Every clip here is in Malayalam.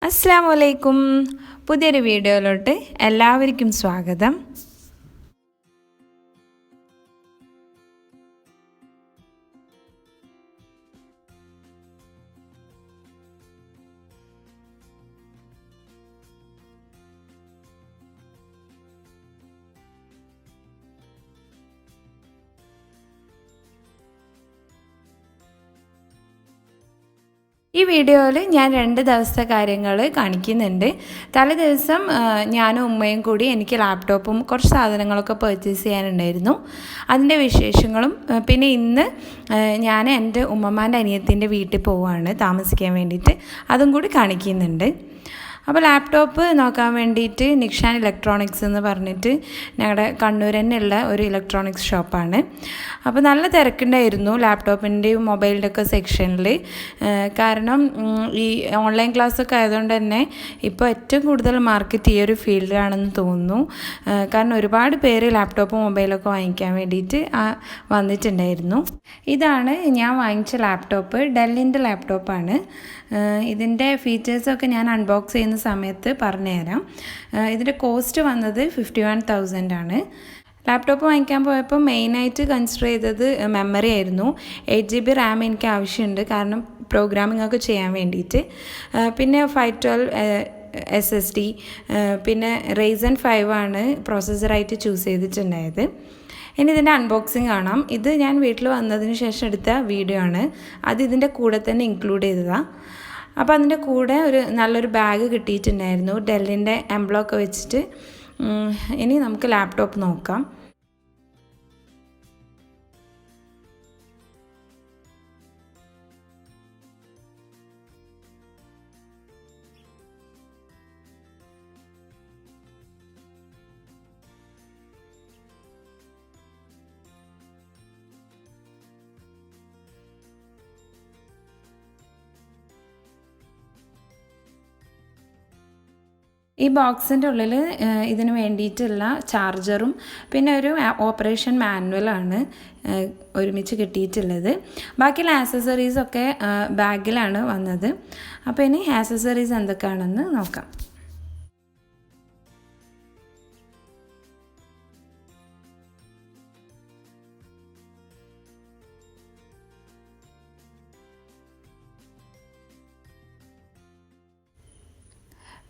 അസ്സലാമു അലൈക്കും. പുതിയൊരു വീഡിയോയിലോട്ട് എല്ലാവർക്കും സ്വാഗതം. ഈ വീഡിയോയിൽ ഞാൻ 2 ദിവസത്തെ കാര്യങ്ങൾ കാണിക്കുന്നുണ്ട്. തലേ ദിവസം ഞാനും ഉമ്മയും കൂടി എനിക്ക് ലാപ്ടോപ്പും കുറച്ച് സാധനങ്ങളൊക്കെ പർച്ചേസ് ചെയ്യാനുണ്ടായിരുന്നു. അതിൻ്റെ വിശേഷങ്ങളും പിന്നെ ഇന്ന് ഞാൻ എൻ്റെ ഉമ്മമാൻ്റെ അനിയത്തിൻ്റെ വീട്ടിൽ പോവുകയാണ് താമസിക്കാൻ വേണ്ടിയിട്ട്, അതും കൂടി കാണിക്കുന്നുണ്ട്. അപ്പോൾ ലാപ്ടോപ്പ് നോക്കാൻ വേണ്ടിയിട്ട് നിക്ഷാൻ ഇലക്ട്രോണിക്സ് എന്ന് പറഞ്ഞിട്ട് ഞങ്ങളുടെ കണ്ണൂർ തന്നെയുള്ള ഒരു ഇലക്ട്രോണിക്സ് ഷോപ്പാണ്. അപ്പോൾ നല്ല തിരക്കുണ്ടായിരുന്നു ലാപ്ടോപ്പിൻ്റെയും മൊബൈലിൻ്റെ ഒക്കെ സെക്ഷനിൽ. കാരണം ഈ ഓൺലൈൻ ക്ലാസ്സൊക്കെ ആയതുകൊണ്ട് തന്നെ ഇപ്പോൾ ഏറ്റവും കൂടുതൽ മാർക്കറ്റ് ഈ ഒരു ഫീൽഡിലാണെന്ന് തോന്നുന്നു. കാരണം ഒരുപാട് പേര് ലാപ്ടോപ്പും മൊബൈലൊക്കെ വാങ്ങിക്കാൻ വേണ്ടിയിട്ട് വന്നിട്ടുണ്ടായിരുന്നു. ഇതാണ് ഞാൻ വാങ്ങിച്ച ലാപ്ടോപ്പ്, ഡെല്ലിൻ്റെ ലാപ്ടോപ്പാണ്. ഇതിൻ്റെ ഫീച്ചേഴ്സൊക്കെ ഞാൻ അൺബോക്സ് ചെയ്യുന്ന സമയത്ത് പറഞ്ഞുതരാം. ഇതിൻ്റെ കോസ്റ്റ് വന്നത് 51,000 ആണ്. ലാപ്ടോപ്പ് വാങ്ങിക്കാൻ പോയപ്പോൾ മെയിനായിട്ട് കൺസിഡർ ചെയ്തത് മെമ്മറി ആയിരുന്നു. 8GB റാം എനിക്ക് ആവശ്യമുണ്ട്, കാരണം പ്രോഗ്രാമിംഗ് ഒക്കെ ചെയ്യാൻ വേണ്ടിയിട്ട്. പിന്നെ 512 SSD, പിന്നെ Ryzen 5 ആണ് പ്രോസസ്സറായിട്ട് ചൂസ് ചെയ്തിട്ടുണ്ടായത്. ഇനി ഇതിൻ്റെ അൺബോക്സിങ് കാണാം. ഇത് ഞാൻ വീട്ടിൽ വന്നതിന് ശേഷം എടുത്ത വീഡിയോ ആണ്. അത് ഇതിൻ്റെ കൂടെ തന്നെ ഇൻക്ലൂഡ് ചെയ്തതാണ്. അപ്പോൾ അതിൻ്റെ കൂടെ നല്ലൊരു ബാഗ് കിട്ടിയിട്ടുണ്ടായിരുന്നു, ഡെല്ലിൻ്റെ എംബ്ലോക്ക് വെച്ചിട്ട്. ഇനി നമുക്ക് ലാപ്ടോപ്പ് നോക്കാം. ഈ ബോക്സിൻ്റെ ഉള്ളിൽ ഇതിന് വേണ്ടിയിട്ടുള്ള ചാർജറും പിന്നെ ഒരു ഓപ്പറേഷൻ മാനുവലാണ് ഒരുമിച്ച് കിട്ടിയിട്ടുള്ളത്. ബാക്കിയുള്ള ആക്സസറീസൊക്കെ ബാഗിലാണ് വന്നത്. അപ്പോൾ ഇനി ആക്സസറീസ് എന്തൊക്കെയാണെന്ന് നോക്കാം.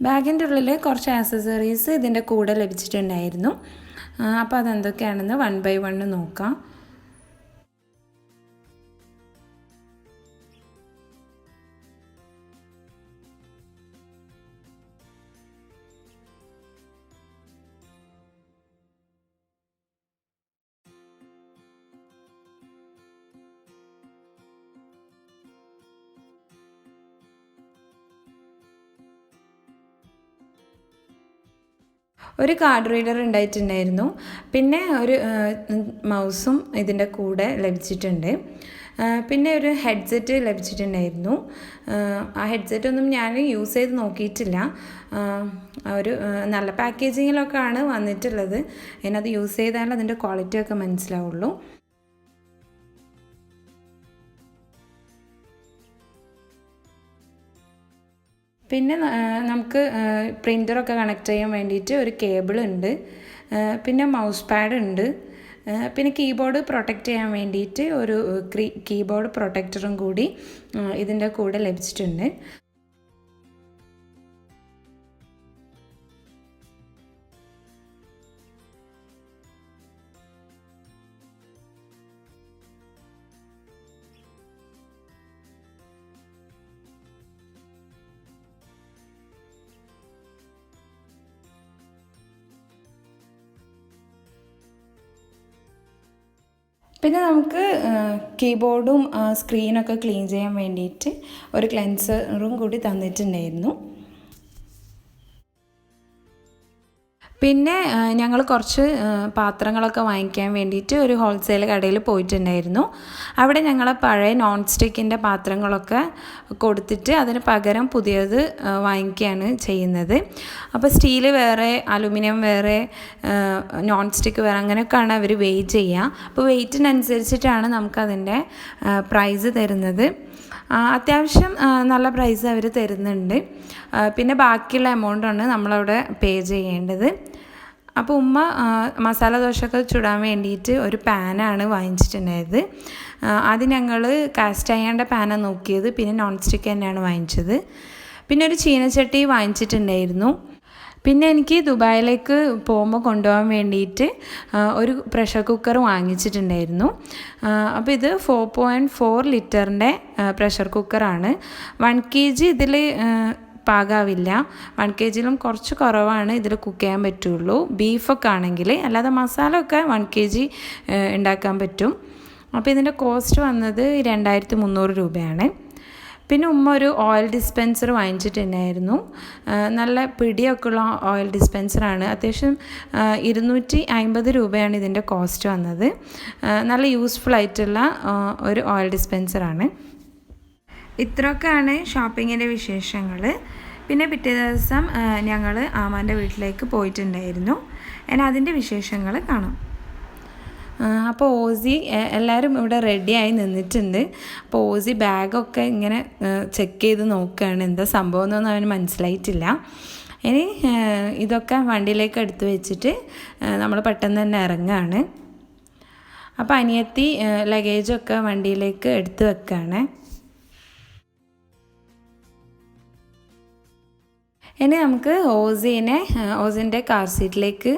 ബാഗിൻ്റെ ഉള്ളിൽ കുറച്ച് ആക്സസറീസ് ഇതിൻ്റെ കൂടെ ലഭിച്ചിട്ടുണ്ടായിരുന്നു. അപ്പോൾ അതെന്തൊക്കെയാണെന്ന് 1 by 1 നോക്കാം. ഒരു കാർഡ് റീഡർ ഉണ്ടായിട്ടുണ്ടായിരുന്നു. പിന്നെ ഒരു മൗസും ഇതിൻ്റെ കൂടെ ലഭിച്ചിട്ടുണ്ട്. പിന്നെ ഒരു ഹെഡ്സെറ്റ് ലഭിച്ചിട്ടുണ്ടായിരുന്നു. ആ ഹെഡ്സെറ്റൊന്നും ഞാൻ യൂസ് ചെയ്ത് നോക്കിയിട്ടില്ല. ഒരു നല്ല പാക്കേജിങ്ങിലൊക്കെയാണ് വന്നിട്ടുള്ളത്. അതിനത് യൂസ് ചെയ്താൽ അതിൻ്റെ ക്വാളിറ്റി ഒക്കെ മനസ്സിലാവുള്ളൂ. പിന്നെ നമുക്ക് പ്രിൻ്ററൊക്കെ കണക്ട് ചെയ്യാൻ വേണ്ടിയിട്ട് ഒരു കേബിൾ ഉണ്ട്. പിന്നെ മൗസ് പാഡ് ഉണ്ട്. പിന്നെ കീബോർഡ് പ്രൊട്ടക്റ്റ് ചെയ്യാൻ വേണ്ടിയിട്ട് ഒരു കീബോർഡ് പ്രൊട്ടക്ടറും കൂടി ഇതിൻ്റെ കൂടെ ലഭിച്ചിട്ടുണ്ട്. പിന്നെ നമുക്ക് കീബോർഡും സ്ക്രീനൊക്കെ ക്ലീൻ ചെയ്യാൻ വേണ്ടിയിട്ട് ഒരു ക്ലെൻസറും കൂടി തന്നിട്ടുണ്ടായിരുന്നു. പിന്നെ ഞങ്ങൾ കുറച്ച് പാത്രങ്ങളൊക്കെ വാങ്ങിക്കാൻ വേണ്ടിയിട്ട് ഒരു ഹോൾസെയിൽ കടയിൽ പോയിട്ടുണ്ടായിരുന്നു. അവിടെ ഞങ്ങൾ പഴയ നോൺ സ്റ്റിക്കിൻ്റെ പാത്രങ്ങളൊക്കെ കൊടുത്തിട്ട് അതിന് പകരം പുതിയത് വാങ്ങിക്കുകയാണ് ചെയ്യുന്നത്. അപ്പോൾ സ്റ്റീൽ വേറെ, അലുമിനിയം വേറെ, നോൺ സ്റ്റിക്ക് വേറെ, അങ്ങനെയൊക്കെയാണ് അവർ വെയിറ്റ് ചെയ്യുക. അപ്പോൾ വെയിറ്റിനനുസരിച്ചിട്ടാണ് നമുക്കതിൻ്റെ പ്രൈസ് തരുന്നത്. അത്യാവശ്യം നല്ല പ്രൈസ് അവർ തരുന്നുണ്ട്. പിന്നെ ബാക്കിയുള്ള എമൗണ്ടാണ് നമ്മളവിടെ പേ ചെയ്യേണ്ടത്. അപ്പോൾ ഉമ്മ മസാല ദോശയൊക്കെ ചുടാൻ വേണ്ടിയിട്ട് ഒരു പാനാണ് വാങ്ങിച്ചിട്ടുണ്ടായത്. ആദ്യം ഞങ്ങൾ കാസ്റ്റ് അയണിൻ്റെ പാനാണ് നോക്കിയത്, പിന്നെ നോൺ സ്റ്റിക്ക് തന്നെയാണ് വാങ്ങിച്ചത്. പിന്നെ ഒരു ചീനച്ചട്ടി വാങ്ങിച്ചിട്ടുണ്ടായിരുന്നു. പിന്നെ എനിക്ക് ദുബായിലേക്ക് പോകുമ്പോൾ കൊണ്ടുപോകാൻ വേണ്ടിയിട്ട് ഒരു പ്രഷർ കുക്കർ വാങ്ങിച്ചിട്ടുണ്ടായിരുന്നു. അപ്പോൾ ഇത് 4.4 ലിറ്ററിൻ്റെ പ്രഷർ കുക്കറാണ്. 1 kg ഇതിൽ പാകാവില്ല. 1 kgയിലും കുറച്ച് കുറവാണ് ഇതിൽ കുക്ക് ചെയ്യാൻ പറ്റുള്ളൂ, ബീഫൊക്കെ ആണെങ്കിൽ. അല്ലാതെ മസാല ഒക്കെ 1 kg ഉണ്ടാക്കാൻ പറ്റും. അപ്പോൾ ഇതിൻ്റെ കോസ്റ്റ് വന്നത് 2300 രൂപയാണ്. പിന്നെ ഉമ്മ ഒരു ഓയിൽ ഡിസ്പെൻസർ വാങ്ങിച്ചിട്ടുണ്ടായിരുന്നു. നല്ല പിടിയൊക്കെ ഉള്ള ഓയിൽ ഡിസ്പെൻസറാണ്. അത്യാവശ്യം 250 രൂപയാണ് ഇതിൻ്റെ കോസ്റ്റ് വന്നത്. നല്ല യൂസ്ഫുൾ ആയിട്ടുള്ള ഒരു ഓയിൽ ഡിസ്പെൻസറാണ്. ഇത്രയൊക്കെയാണ് ഷോപ്പിങ്ങിൻ്റെ വിശേഷങ്ങൾ. പിന്നെ പിറ്റേ ദിവസം ഞങ്ങൾ ആമാൻ്റെ വീട്ടിലേക്ക് പോയിട്ടുണ്ടായിരുന്നു. എന്നാൽ അതിൻ്റെ വിശേഷങ്ങൾ കാണാം. അപ്പോൾ ഓസി എല്ലാവരും ഇവിടെ റെഡിയായി നിന്നിട്ടുണ്ട്. അപ്പോൾ ഓസി ബാഗൊക്കെ ഇങ്ങനെ ചെക്ക് ചെയ്ത് നോക്കുകയാണ്, എന്താ സംഭവം എന്നൊന്നും അവന് മനസ്സിലായിട്ടില്ല. ഇനി ഇതൊക്കെ വണ്ടിയിലേക്ക് എടുത്ത് വെച്ചിട്ട് നമ്മൾ പെട്ടെന്ന് തന്നെ ഇറങ്ങുകയാണ്. അപ്പോൾ അനിയത്തി ലഗേജൊക്കെ വണ്ടിയിലേക്ക് എടുത്ത് വെക്കുകയാണ്. ഇനി നമുക്ക് ഓസിൻ്റെ കാർ സീറ്റിലേക്ക്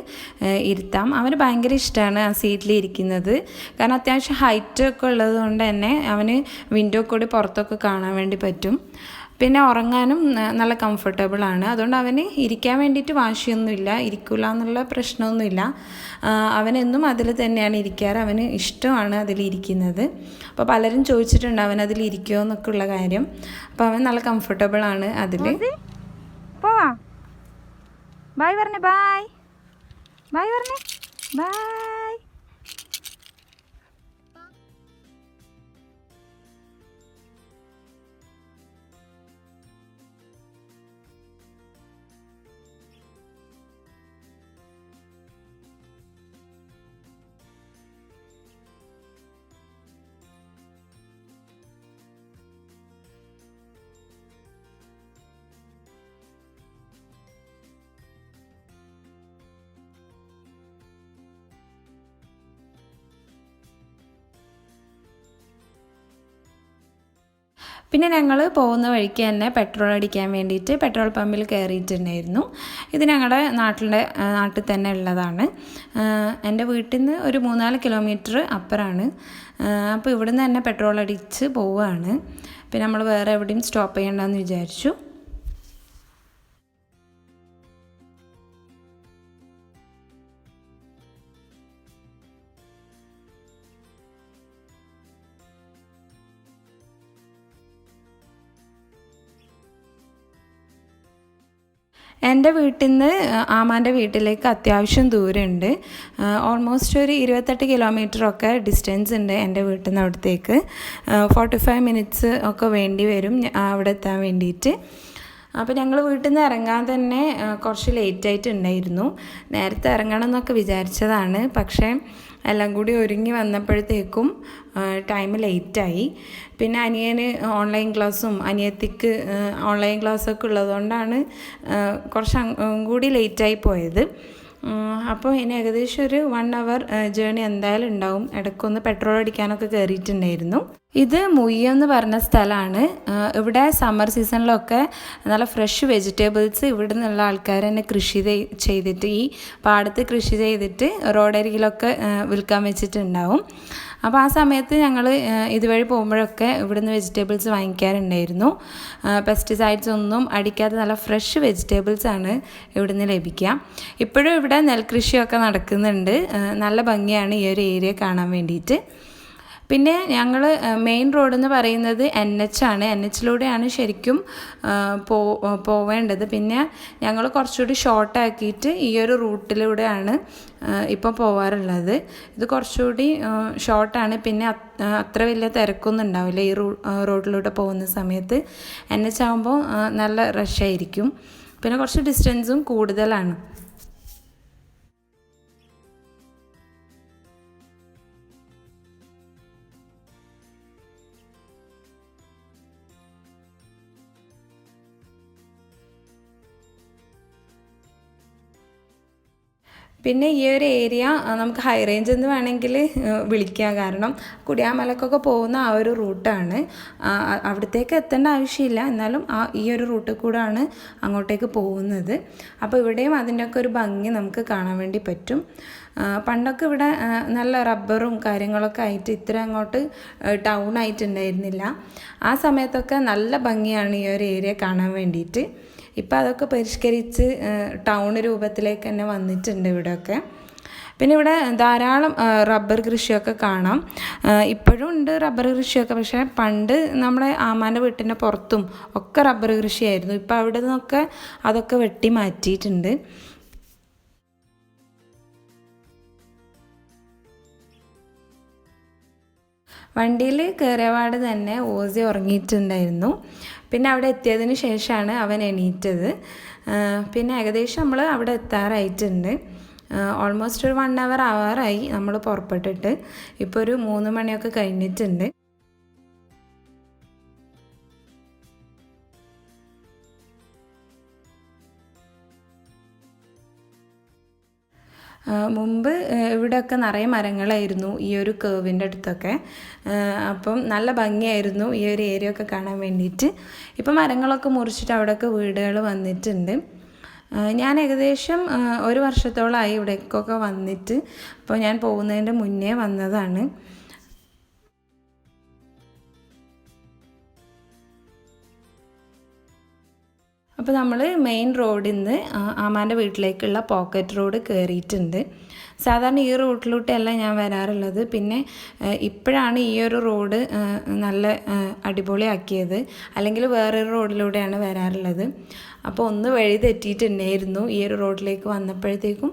ഇരുത്താം. അവന് ഭയങ്കര ഇഷ്ടമാണ് ആ സീറ്റിൽ ഇരിക്കുന്നത്. കാരണം അത്യാവശ്യം ഹൈറ്റ് ഒക്കെ ഉള്ളത് കൊണ്ട് തന്നെ അവന് വിൻഡോ കൂടി പുറത്തൊക്കെ കാണാൻ വേണ്ടി പറ്റും. പിന്നെ ഉറങ്ങാനും നല്ല കംഫർട്ടബിളാണ്. അതുകൊണ്ട് അവന് ഇരിക്കാൻ വേണ്ടിയിട്ട് വാശിയൊന്നുമില്ല, ഇരിക്കില്ല എന്നുള്ള പ്രശ്നമൊന്നുമില്ല. അവനെന്നും അതിൽ തന്നെയാണ് ഇരിക്കാറ്. അവന് ഇഷ്ടമാണ് അതിലിരിക്കുന്നത്. അപ്പോൾ പലരും ചോദിച്ചിട്ടുണ്ട് അവൻ അതിലിരിക്കുമോ എന്നൊക്കെ ഉള്ള കാര്യം. അപ്പോൾ അവൻ നല്ല കംഫർട്ടബിളാണ് അതിൽ. പോവാ, ബായ് പറഞ്ഞേ, ബായ് ബായ് പറഞ്ഞേ, ബായ്. പിന്നെ ഞങ്ങൾ പോകുന്ന വഴിക്ക് തന്നെ പെട്രോൾ അടിക്കാൻ വേണ്ടിയിട്ട് പെട്രോൾ പമ്പിൽ കയറിയിട്ടുണ്ടായിരുന്നു. ഇത് ഞങ്ങളുടെ നാട്ടിൽ തന്നെ ഉള്ളതാണ്. എൻ്റെ വീട്ടിൽ നിന്ന് ഒരു 3-4 കിലോമീറ്റർ അപ്പുറമാണ്. അപ്പോൾ ഇവിടുന്ന് തന്നെ പെട്രോൾ അടിച്ച് പോവുകയാണ്. പിന്നെ നമ്മൾ വേറെ എവിടെയും സ്റ്റോപ്പ് ചെയ്യണ്ടെന്ന് വിചാരിച്ചു. എൻ്റെ വീട്ടിൽ നിന്ന് ആമാൻ്റെ വീട്ടിലേക്ക് അത്യാവശ്യം ദൂരമുണ്ട്. ഓൾമോസ്റ്റ് ഒരു 28 കിലോമീറ്ററൊക്കെ ഡിസ്റ്റൻസ് ഉണ്ട് എൻ്റെ വീട്ടിൽ നിന്ന് അവിടത്തേക്ക്. 45 മിനിറ്റ്സ് ഒക്കെ വേണ്ടി വരും അവിടെ എത്താൻ വേണ്ടിയിട്ട്. അപ്പോൾ ഞങ്ങൾ വീട്ടിൽ നിന്ന് ഇറങ്ങാൻ തന്നെ കുറച്ച് ലേറ്റായിട്ടുണ്ടായിരുന്നു. നേരത്തെ ഇറങ്ങണം എന്നൊക്കെ വിചാരിച്ചതാണ്, പക്ഷേ എല്ലാം കൂടി ഒരുങ്ങി വന്നപ്പോഴത്തേക്കും ടൈം ലേറ്റായി. പിന്നെ അനിയന് ഓൺലൈൻ ക്ലാസ്സും അനിയത്തിക്ക് ഓൺലൈൻ ക്ലാസ്സൊക്കെ ഉള്ളതുകൊണ്ടാണ് കുറച്ച് കൂടി ലേറ്റായി പോയത്. അപ്പോൾ ഇനി ഏകദേശം ഒരു 1 hour ജേണി എന്തായാലും ഉണ്ടാവും. ഇടയ്ക്കൊന്ന് പെട്രോൾ അടിക്കാനൊക്കെ കയറിയിട്ടുണ്ടായിരുന്നു. ഇത് മുയ്യം എന്ന് പറഞ്ഞ സ്ഥലമാണ്. ഇവിടെ സമ്മർ സീസണിലൊക്കെ നല്ല ഫ്രഷ് വെജിറ്റബിൾസ് ഇവിടെ നിന്നുള്ള ആൾക്കാർ തന്നെ കൃഷി ചെയ്തിട്ട് ഈ പാടത്ത് കൃഷി ചെയ്തിട്ട് റോഡരികിലൊക്കെ വിൽക്കാൻ വെച്ചിട്ടുണ്ടാവും. അപ്പോൾ ആ സമയത്ത് ഞങ്ങൾ ഇതുവഴി പോകുമ്പോഴൊക്കെ ഇവിടുന്ന് വെജിറ്റബിൾസ് വാങ്ങിക്കാറുണ്ടായിരുന്നു. പെസ്റ്റിസൈഡ്സ് ഒന്നും അടിക്കാതെ നല്ല ഫ്രഷ് വെജിറ്റബിൾസാണ് ഇവിടുന്ന് ലഭിക്കുക. ഇപ്പോഴും ഇവിടെ നെൽകൃഷിയൊക്കെ നടക്കുന്നുണ്ട്. നല്ല ഭംഗിയാണ് ഈ ഒരു ഏരിയ കാണാൻ വേണ്ടിയിട്ട്. പിന്നെ ഞങ്ങൾ മെയിൻ റോഡ് എന്ന് പറയുന്നത് NH ആണ്. NHലൂടെയാണ് ശരിക്കും പോവേണ്ടത്. പിന്നെ ഞങ്ങൾ കുറച്ചുകൂടി ഷോർട്ടാക്കിയിട്ട് ഈ ഒരു റൂട്ടിലൂടെയാണ് ഇപ്പോൾ പോവാറുള്ളത്. ഇത് കുറച്ചുകൂടി ഷോർട്ടാണ്. പിന്നെ അത്ര വലിയ തിരക്കൊന്നും ഉണ്ടാവില്ല ഈ റോഡിലൂടെ പോകുന്ന സമയത്ത്. NH ആകുമ്പോൾ നല്ല റഷായിരിക്കും. പിന്നെ കുറച്ച് ഡിസ്റ്റൻസും കൂടുതലാണ്. പിന്നെ ഈ ഒരു ഏരിയ നമുക്ക് ഹൈ റേഞ്ച് എന്ന് വേണമെങ്കിൽ വിളിക്കാം. കാരണം കുടിയാമലക്കൊക്കെ പോകുന്ന ആ ഒരു റൂട്ടാണ്. അവിടത്തേക്ക് എത്തേണ്ട ആവശ്യമില്ല, എന്നാലും ഈ ഒരു റൂട്ടിൽ കൂടെയാണ് അങ്ങോട്ടേക്ക് പോകുന്നത്. അപ്പോൾ ഇവിടെയും അതിൻ്റെയൊക്കെ ഒരു ഭംഗി നമുക്ക് കാണാൻ വേണ്ടി പറ്റും. പണ്ടൊക്കെ ഇവിടെ നല്ല റബ്ബറും കാര്യങ്ങളൊക്കെ ആയിട്ട് ഇത്ര അങ്ങോട്ട് ടൗൺ ആയിട്ടുണ്ടായിരുന്നില്ല. ആ സമയത്തൊക്കെ നല്ല ഭംഗിയാണ് ഈ ഒരു ഏരിയ കാണാൻ വേണ്ടിയിട്ട്. ഇപ്പം അതൊക്കെ പരിഷ്കരിച്ച് ടൗൺ രൂപത്തിലേക്ക് തന്നെ വന്നിട്ടുണ്ട് ഇവിടെയൊക്കെ. പിന്നെ ഇവിടെ ധാരാളം റബ്ബർ കൃഷിയൊക്കെ കാണാം. ഇപ്പോഴും ഉണ്ട് റബ്ബർ കൃഷിയൊക്കെ, പക്ഷേ പണ്ട് നമ്മുടെ ആമാൻ്റെ വീട്ടിൻ്റെ പുറത്തും ഒക്കെ റബ്ബർ കൃഷിയായിരുന്നു. ഇപ്പം അവിടെ നിന്നൊക്കെ അതൊക്കെ വെട്ടി മാറ്റിയിട്ടുണ്ട്. വണ്ടിയിൽ കയറിയപാട് തന്നെ ഓസി ഉറങ്ങിയിട്ടുണ്ടായിരുന്നു. പിന്നെ അവിടെ എത്തിയതിന് ശേഷമാണ് അവൻ എണീറ്റത്. പിന്നെ ഏകദേശം നമ്മൾ അവിടെ എത്താറായിട്ടുണ്ട്. ഓൾമോസ്റ്റ് ഒരു 1 hour ആവാറായി നമ്മൾ പുറപ്പെട്ടിട്ട്. ഇപ്പോൾ ഒരു 3 മണിയൊക്കെ കഴിഞ്ഞിട്ടുണ്ട്. മുമ്പ് ഇവിടെയൊക്കെ നിറയെ മരങ്ങളായിരുന്നു ഈ ഒരു കേവിൻ്റെ അടുത്തൊക്കെ. അപ്പം നല്ല ഭംഗിയായിരുന്നു ഈ ഒരു ഏരിയ ഒക്കെ കാണാൻ വേണ്ടിയിട്ട്. ഇപ്പം മരങ്ങളൊക്കെ മുറിച്ചിട്ട് അവിടെയൊക്കെ വീടുകൾ വന്നിട്ടുണ്ട്. ഞാൻ ഏകദേശം 1 വർഷത്തോളമായി ഇവിടേക്കൊക്കെ വന്നിട്ട്. അപ്പോൾ ഞാൻ പോകുന്നതിൻ്റെ മുന്നേ വന്നതാണ്. അപ്പോൾ നമ്മൾ മെയിൻ റോഡിൽ നിന്ന് ആമാൻ്റെ വീട്ടിലേക്കുള്ള പോക്കറ്റ് റോഡ് കയറിയിട്ടുണ്ട്. സാധാരണ ഈ റൂട്ടിലൂടെയല്ല ഞാൻ വരാറുള്ളത്. പിന്നെ ഇപ്പോഴാണ് ഈ ഒരു റോഡ് നല്ല അടിപൊളിയാക്കിയത്. അല്ലെങ്കിൽ വേറൊരു റോഡിലൂടെയാണ് വരാറുള്ളത്. അപ്പോൾ ഒന്ന് വഴി തെറ്റിയിട്ടുണ്ടായിരുന്നു ഈ ഒരു റോഡിലേക്ക് വന്നപ്പോഴത്തേക്കും.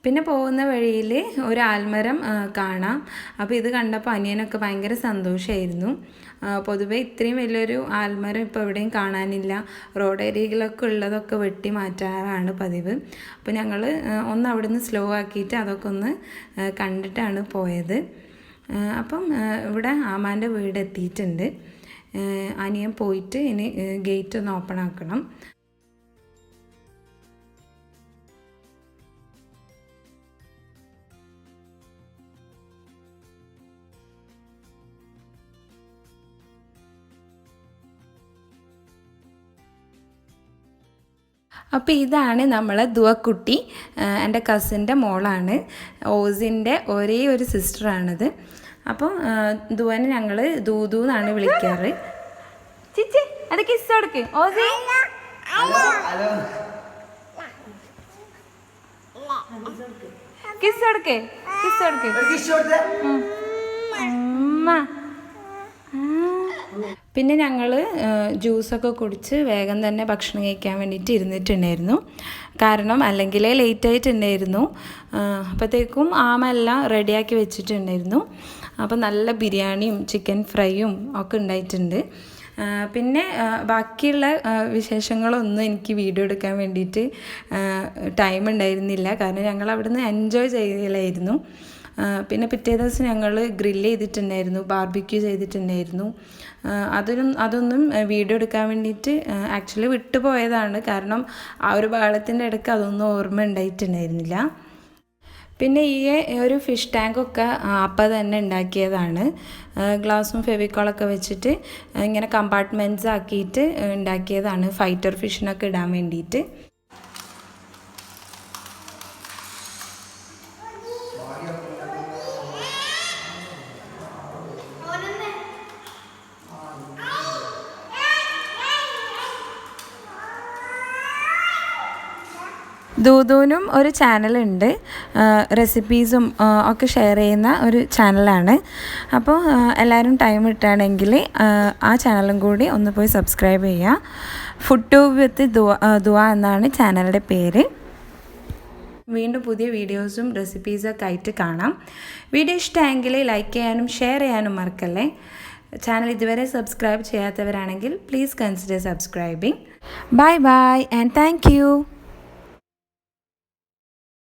പിന്നെ പോകുന്ന വഴിയിൽ ഒരു ആൽമരം കാണാം. അപ്പോൾ ഇത് കണ്ടപ്പോൾ അനിയനൊക്കെ ഭയങ്കര സന്തോഷമായിരുന്നു. പൊതുവെ ഇത്രയും വലിയൊരു ആൽമരം ഇപ്പോൾ എവിടെയും കാണാനില്ല. റോഡ് ഏരിയയിലൊക്കെ ഉള്ളതൊക്കെ വെട്ടി മാറ്റാറാണ് പതിവ്. അപ്പോൾ ഞങ്ങൾ ഒന്ന് അവിടുന്ന് സ്ലോ ആക്കിയിട്ട് അതൊക്കെ ഒന്ന് കണ്ടിട്ടാണ് പോയത്. അപ്പം ഇവിടെ ആമാൻ്റെ വീട് എത്തിയിട്ടുണ്ട്. അനിയൻ പോയിട്ട് ഇനി ഗേറ്റ് ഒന്ന് ഓപ്പൺ ആക്കണം. അപ്പോൾ ഇതാണ് നമ്മളെ ദുവക്കുട്ടി. എൻ്റെ കസിൻ്റെ മോളാണ്. ഓസിൻ്റെ ഒരേ ഒരു സിസ്റ്ററാണിത്. അപ്പം ദുവനെ ഞങ്ങൾ ദൂദു എന്നാണ് വിളിക്കാറ്. ചിച്ചി അത് കിസ് കൊടുക്ക്. ഓസി കിസ് കൊടുക്ക്, കിസ് കൊടുക്ക്. പിന്നെ ഞങ്ങൾ ജ്യൂസൊക്കെ കുടിച്ച് വേഗം തന്നെ ഭക്ഷണം കഴിക്കാൻ വേണ്ടിയിട്ട് ഇരുന്നിട്ടുണ്ടായിരുന്നു. കാരണം അല്ലെങ്കിൽ ലേറ്റായിട്ടുണ്ടായിരുന്നു. അപ്പോഴത്തേക്കും ആമെല്ലാം റെഡിയാക്കി വെച്ചിട്ടുണ്ടായിരുന്നു. അപ്പോൾ നല്ല ബിരിയാണിയും ചിക്കൻ ഫ്രൈയും ഒക്കെ ഉണ്ടായിട്ടുണ്ട്. പിന്നെ ബാക്കിയുള്ള വിശേഷങ്ങളൊന്നും എനിക്ക് വീഡിയോ എടുക്കാൻ വേണ്ടിയിട്ട് ടൈം ഉണ്ടായിരുന്നില്ല. കാരണം ഞങ്ങൾ അവിടുന്ന് എൻജോയ് ചെയ്യലായിരുന്നു. പിന്നെ പിറ്റേ ദിവസം ഞങ്ങൾ ഗ്രില്ല് ചെയ്തിട്ടുണ്ടായിരുന്നു, ബാർബിക്യൂ ചെയ്തിട്ടുണ്ടായിരുന്നു. അതൊന്നും വീഡിയോ എടുക്കാൻ വേണ്ടിയിട്ട് ആക്ച്വലി വിട്ടുപോയതാണ്. കാരണം ആ ഒരു ബഹളത്തിൻ്റെ ഇടയ്ക്ക് അതൊന്നും ഓർമ്മ ഉണ്ടായിട്ടുണ്ടായിരുന്നില്ല. പിന്നെ ഈ ഒരു ഫിഷ് ടാങ്കൊക്കെ അപ്പം തന്നെ ഉണ്ടാക്കിയതാണ്. ഗ്ലാസും ഫെവിക്കോളൊക്കെ വെച്ചിട്ട് ഇങ്ങനെ കമ്പാർട്ട്മെൻറ്റ്സ് ആക്കിയിട്ട് ഉണ്ടാക്കിയതാണ് ഫൈറ്റർ ഫിഷിനൊക്കെ ഇടാൻ വേണ്ടിയിട്ട്. ദൂദൂനും ഒരു ചാനലുണ്ട്, റെസിപ്പീസും ഒക്കെ ഷെയർ ചെയ്യുന്ന ഒരു ചാനലാണ്. അപ്പോൾ എല്ലാവരും ടൈം കിട്ടുകയാണെങ്കിൽ ആ ചാനലും കൂടി ഒന്ന് പോയി സബ്സ്ക്രൈബ് ചെയ്യുക. ഫുഡ് ട്യൂബ് വിത്ത് ദുവ എന്നാണ് ചാനലിൻ്റെ പേര്. വീണ്ടും പുതിയ വീഡിയോസും റെസിപ്പീസൊക്കെ ആയിട്ട് കാണാം. വീഡിയോ ഇഷ്ടമായെങ്കിൽ ലൈക്ക് ചെയ്യാനും ഷെയർ ചെയ്യാനും മറക്കല്ലേ. ചാനൽ ഇതുവരെ സബ്സ്ക്രൈബ് ചെയ്യാത്തവരാണെങ്കിൽ please consider subscribing. Bye bye and thank U.